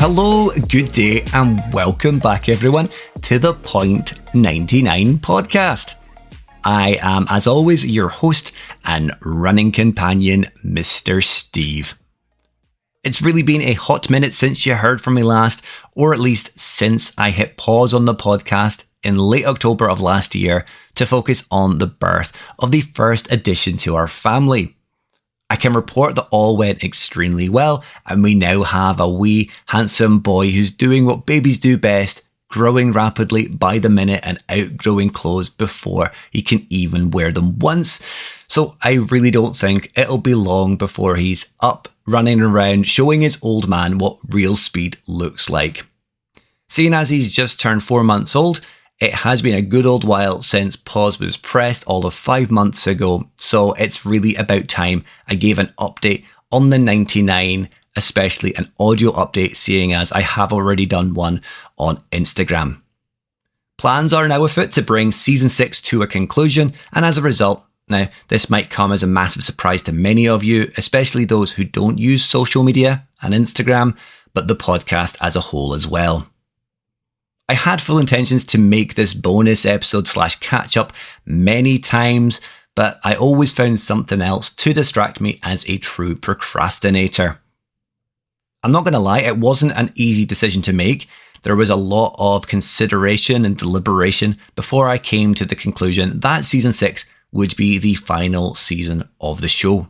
Hello, good day, and welcome back, everyone, to the Point 99 podcast. I am, as always, your host and running companion, Mr. Steve. It's really been a hot minute since you heard from me last, or at least since I hit pause on the podcast in late October of last year to focus on the birth of the first addition to our family. I can report that all went extremely well, and we now have a wee handsome boy who's doing what babies do best, growing rapidly by the minute and outgrowing clothes before he can even wear them once. So I really don't think it'll be long before he's up, running around, showing his old man what real speed looks like. Seeing as he's just turned 4 months old, it has been a good old while since pause was pressed all of 5 months ago, so it's really about time I gave an update on the 99, especially an audio update, seeing as I have already done one on Instagram. Plans are now afoot to bring Season 6 to a conclusion, and as a result, now this might come as a massive surprise to many of you, especially those who don't use social media and Instagram, but the podcast as a whole as well. I had full intentions to make this bonus episode / catch up many times, but I always found something else to distract me as a true procrastinator. I'm not going to lie, it wasn't an easy decision to make. There was a lot of consideration and deliberation before I came to the conclusion that Season 6 would be the final season of the show.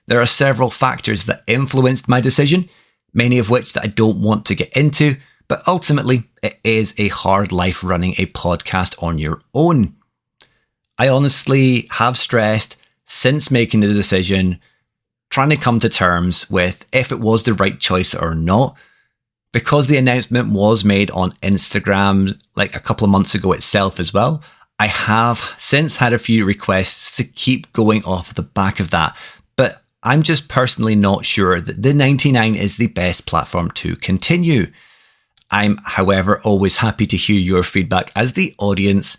There are several factors that influenced my decision, many of which that I don't want to get into, but ultimately, it is a hard life running a podcast on your own. I honestly have stressed since making the decision, trying to come to terms with if it was the right choice or not. Because the announcement was made on Instagram like a couple of months ago itself as well, I have since had a few requests to keep going off the back of that. But I'm just personally not sure that the 99 is the best platform to continue. I'm, however, always happy to hear your feedback as the audience.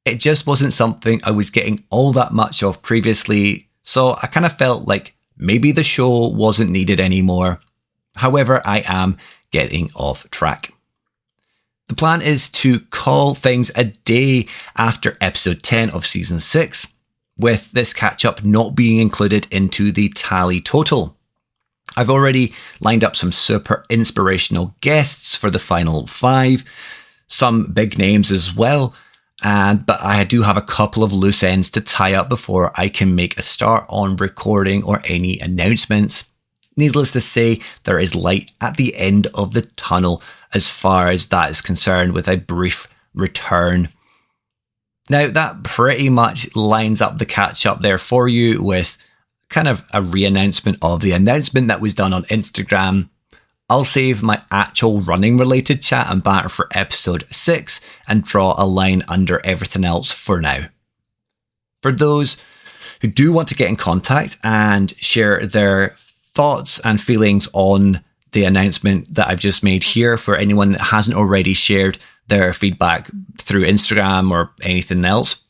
It just wasn't something I was getting all that much of previously, so I kind of felt like maybe the show wasn't needed anymore. However, I am getting off track. The plan is to call things a day after episode 10 of season 6, with this catch-up not being included into the tally total. I've already lined up some super inspirational guests for the final 5, some big names as well, but I do have a couple of loose ends to tie up before I can make a start on recording or any announcements. Needless to say, there is light at the end of the tunnel as far as that is concerned with a brief return. Now, that pretty much lines up the catch-up there for you with kind of a re-announcement of the announcement that was done on Instagram. I'll save my actual running related chat and banter for episode 6 and draw a line under everything else for now. For those who do want to get in contact and share their thoughts and feelings on the announcement that I've just made here, for anyone that hasn't already shared their feedback through Instagram or anything else,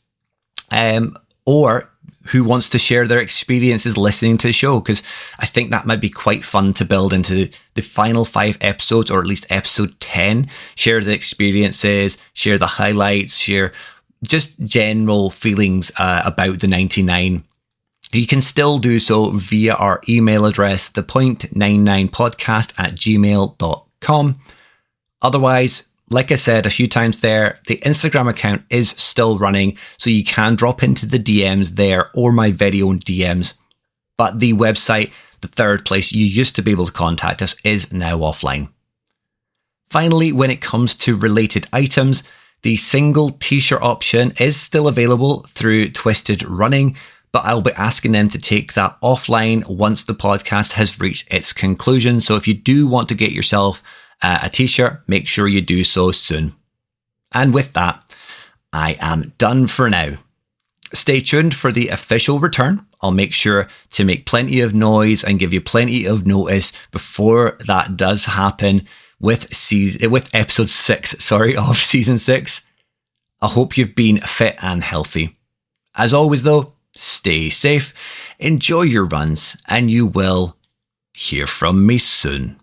or who wants to share their experiences listening to the show, because I think that might be quite fun to build into the final 5 episodes, or at least episode 10. Share the experiences, share the highlights, share just general feelings about the 99. You can still do so via our email address, thepoint99podcast@gmail.com. Otherwise, like I said a few times there, the Instagram account is still running, so you can drop into the DMs there or my very own DMs. But the website, the third place you used to be able to contact us, is now offline. Finally, when it comes to related items, the single t-shirt option is still available through Twisted Running, but I'll be asking them to take that offline once the podcast has reached its conclusion. So if you do want to get yourself a t-shirt, make sure you do so soon. And with that, I am done for now. Stay tuned for the official return. I'll make sure to make plenty of noise and give you plenty of notice before that does happen with episode 6, of season 6. I hope you've been fit and healthy. As always though, stay safe, enjoy your runs, and you will hear from me soon.